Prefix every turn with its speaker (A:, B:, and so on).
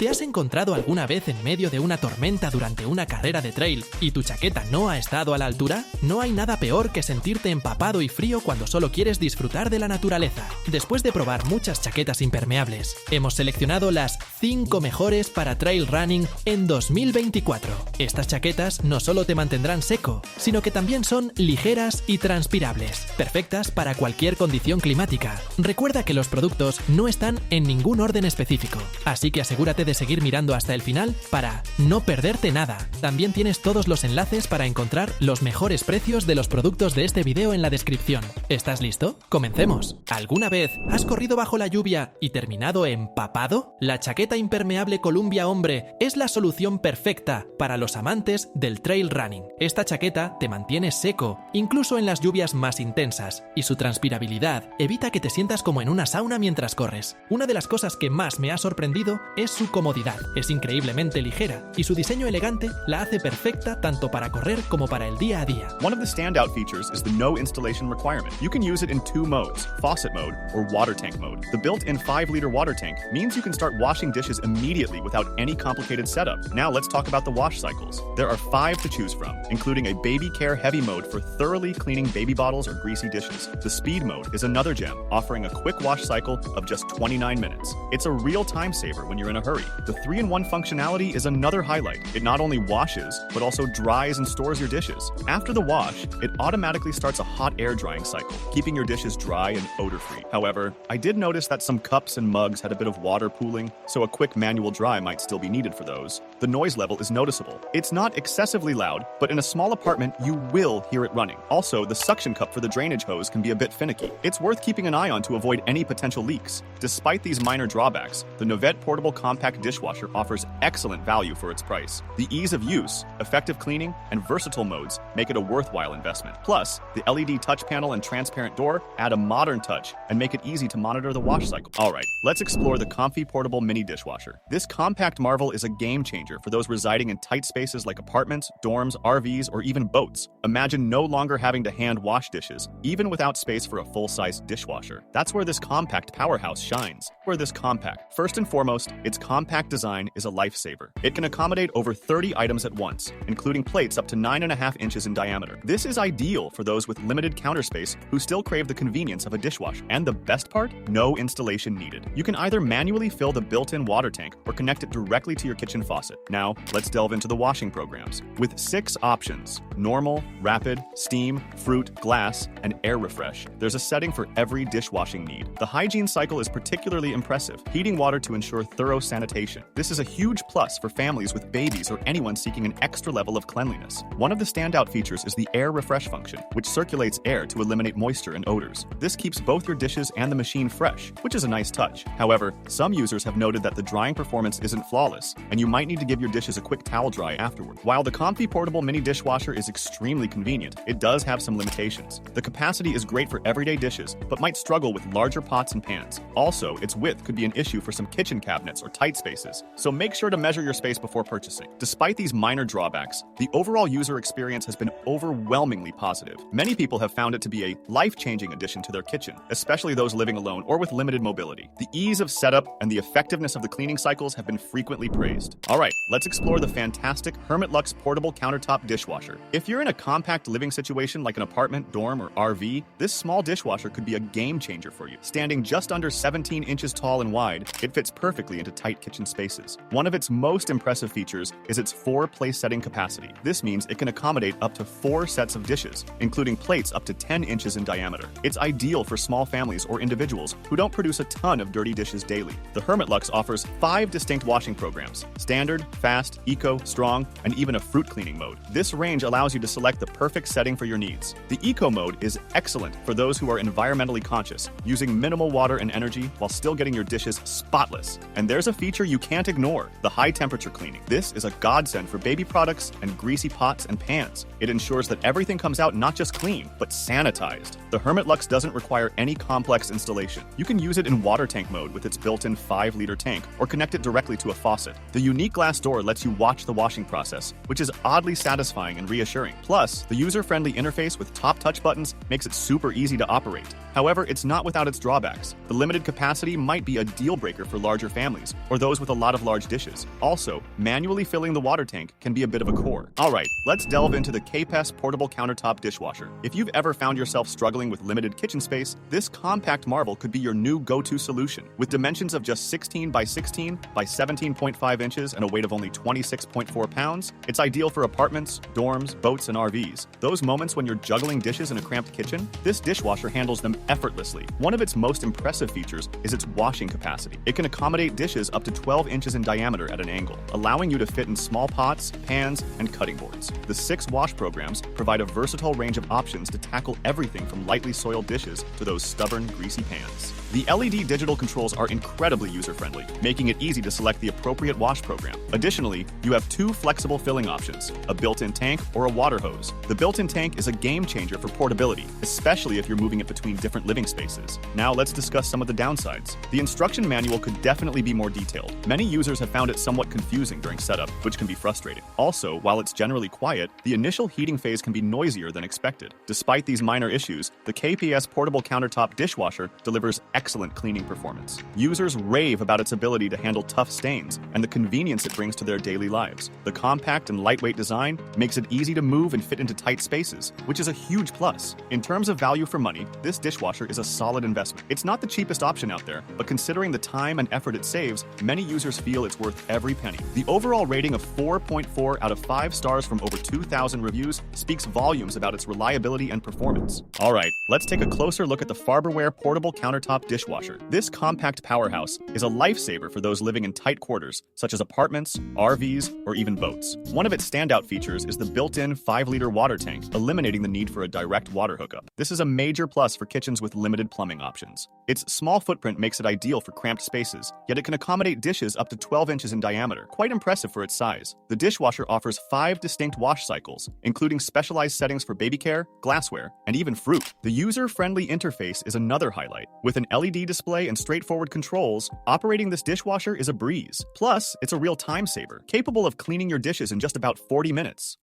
A: ¿Te has encontrado alguna vez en medio de una tormenta durante una carrera de trail y tu chaqueta no ha estado a la altura? No hay nada peor que sentirte empapado y frío cuando solo quieres disfrutar de la naturaleza. Después de probar muchas chaquetas impermeables, hemos seleccionado las 5 mejores para trail running en 2024. Estas chaquetas no solo te mantendrán seco, sino que también son ligeras y transpirables, perfectas para cualquier condición climática. Recuerda que los productos no están en ningún orden específico, así que asegúrate de seguir mirando hasta el final para no perderte nada. También tienes todos los enlaces para encontrar los mejores precios de los productos de este video en la descripción. ¿Estás listo? ¡Comencemos! ¿Alguna vez has corrido bajo la lluvia y terminado empapado? La chaqueta impermeable Columbia Hombre es la solución perfecta para los amantes del trail running. Esta chaqueta te mantiene seco, incluso en las lluvias más intensas, y su transpirabilidad evita que te sientas como en una sauna mientras corres. Una de las cosas que más me ha sorprendido es su comodidad. Es increíblemente ligera y su diseño elegante la hace perfecta tanto para correr como para el día a día.
B: One of the standout features is the no installation requirement. You can use it in 2 modes, faucet mode or water tank mode. The built-in 5-liter water tank means you can start washing dishes immediately without any complicated setup. Now let's talk about the wash cycles. There are 5 to choose from, including a baby care heavy mode for thoroughly cleaning baby bottles or greasy dishes. The speed mode is another gem, offering a quick wash cycle of just 29 minutes. It's a real time saver when you're in a hurry. The 3-in-1 functionality is another highlight. It not only washes, but also dries and stores your dishes. After the wash, it automatically starts a hot air drying cycle, keeping your dishes dry and odor-free. However, I did notice that some cups and mugs had a bit of water pooling, so a quick manual dry might still be needed for those. The noise level is noticeable. It's not excessively loud, but in a small apartment, you will hear it running. Also, the suction cup for the drainage hose can be a bit finicky. It's worth keeping an eye on to avoid any potential leaks. Despite these minor drawbacks, the Novette Portable Compact Dishwasher offers excellent value for its price. The ease of use, effective cleaning, and versatile modes make it a worthwhile investment. Plus, the LED touch panel and transparent door add a modern touch and make it easy to monitor the wash cycle. Alright, let's explore the Comfy Portable Mini Dishwasher. This compact marvel is a game changer for those residing in tight spaces like apartments, dorms, RVs, or even boats. Imagine no longer having to hand wash dishes, even without space for a full-size dishwasher. That's where this compact powerhouse shines. First and foremost, its compact design is a lifesaver. It can accommodate over 30 items at once, including plates up to 9.5 inches in diameter. This is ideal for those with limited counter space who still crave the convenience of a dishwasher. And the best part? No installation needed. You can either manually fill the built-in water tank or connect it directly to your kitchen faucet. Now, let's delve into the washing programs. With 6 options: normal, rapid, steam, fruit, glass, and air refresh, there's a setting for every dishwashing need. The hygiene cycle is particularly impressive, heating water to ensure thorough sanitation. This is a huge plus for families with babies or anyone seeking an extra level of cleanliness. One of the standout features is the air refresh function, which circulates air to eliminate moisture and odors. This keeps both your dishes and the machine fresh, which is a nice touch. However, some users have noted that the drying performance isn't flawless, and you might need to give your dishes a quick towel dry afterward. While the Comfy Portable Mini Dishwasher is extremely convenient, it does have some limitations. The capacity is great for everyday dishes, but might struggle with larger pots and pans. Also, its width could be an issue for some kitchen cabinets or tight spaces, so make sure to measure your space before purchasing. Despite these minor drawbacks, the overall user experience has been overwhelmingly positive. Many people have found it to be a life-changing addition to their kitchen, especially those living alone or with limited mobility. The ease of setup and the effectiveness of the cleaning cycles have been frequently praised. Alright, let's explore the fantastic Hermit Lux Portable Countertop Dishwasher. If you're in a compact living situation like an apartment, dorm, or RV, this small dishwasher could be a game changer for you. Standing just under 17 inches tall and wide, it fits perfectly into tight kitchen spaces. One of its most impressive features is its 4-place setting capacity. This means it can accommodate up to 4 sets of dishes, including plates up to 10 inches in diameter. It's ideal for small families or individuals who don't produce a ton of dirty dishes daily. The Hermit Lux offers 5 distinct washing programs: standard, fast, eco, strong, and even a fruit cleaning mode. This range allows you to select the perfect setting for your needs. The eco mode is excellent for those who are environmentally conscious, using minimal water and energy while still getting your dishes spotless. And there's a feature you can't ignore: the high temperature cleaning. This is a godsend for baby products and greasy pots and pans. It ensures that everything comes out not just clean, but sanitized. The Hermit Lux doesn't require any complex installation. You can use it in water tank mode with its built-in 5-liter tank, or connect it directly to a faucet. The unique glass door lets you watch the washing process, which is oddly satisfying and reassuring. Plus, the user-friendly interface with top touch buttons makes it super easy to operate. However, it's not without its drawbacks. The limited capacity might be a deal breaker for larger families, or those those with a lot of large dishes. Also, manually filling the water tank can be a bit of a chore. Alright, let's delve into the KPES Portable Countertop Dishwasher. If you've ever found yourself struggling with limited kitchen space, this compact marvel could be your new go-to solution. With dimensions of just 16 by 16 by 17.5 inches and a weight of only 26.4 pounds, it's ideal for apartments, dorms, boats, and RVs. Those moments when you're juggling dishes in a cramped kitchen, this dishwasher handles them effortlessly. One of its most impressive features is its washing capacity. It can accommodate dishes up to 12 inches in diameter at an angle, allowing you to fit in small pots, pans, and cutting boards. The 6 wash programs provide a versatile range of options to tackle everything from lightly soiled dishes to those stubborn, greasy pans. The LED digital controls are incredibly user-friendly, making it easy to select the appropriate wash program. Additionally, you have 2 flexible filling options, a built-in tank or a water hose. The built-in tank is a game changer for portability, especially if you're moving it between different living spaces. Now let's discuss some of the downsides. The instruction manual could definitely be more detailed. Many users have found it somewhat confusing during setup, which can be frustrating. Also, while it's generally quiet, the initial heating phase can be noisier than expected. Despite these minor issues, the KPES Portable Countertop Dishwasher delivers excellent cleaning performance. Users rave about its ability to handle tough stains and the convenience it brings to their daily lives. The compact and lightweight design makes it easy to move and fit into tight spaces, which is a huge plus. In terms of value for money, this dishwasher is a solid investment. It's not the cheapest option out there, but considering the time and effort it saves, many users feel it's worth every penny. The overall rating of 4.4 out of 5 stars from over 2,000 reviews speaks volumes about its reliability and performance. Alright, let's take a closer look at the Farberware Portable Countertop Dishwasher. This compact powerhouse is a lifesaver for those living in tight quarters, such as apartments, RVs, or even boats. One of its standout features is the built-in 5-liter water tank, eliminating the need for a direct water hookup. This is a major plus for kitchens with limited plumbing options. Its small footprint makes it ideal for cramped spaces, yet it can accommodate dishes up to 12 inches in diameter, quite impressive for its size. The dishwasher offers 5 distinct wash cycles, including specialized settings for baby care, glassware, and even fruit. The user-friendly interface is another highlight. With an LED display and straightforward controls, operating this dishwasher is a breeze. Plus, it's a real time saver, capable of cleaning your dishes in just about 40 minutes.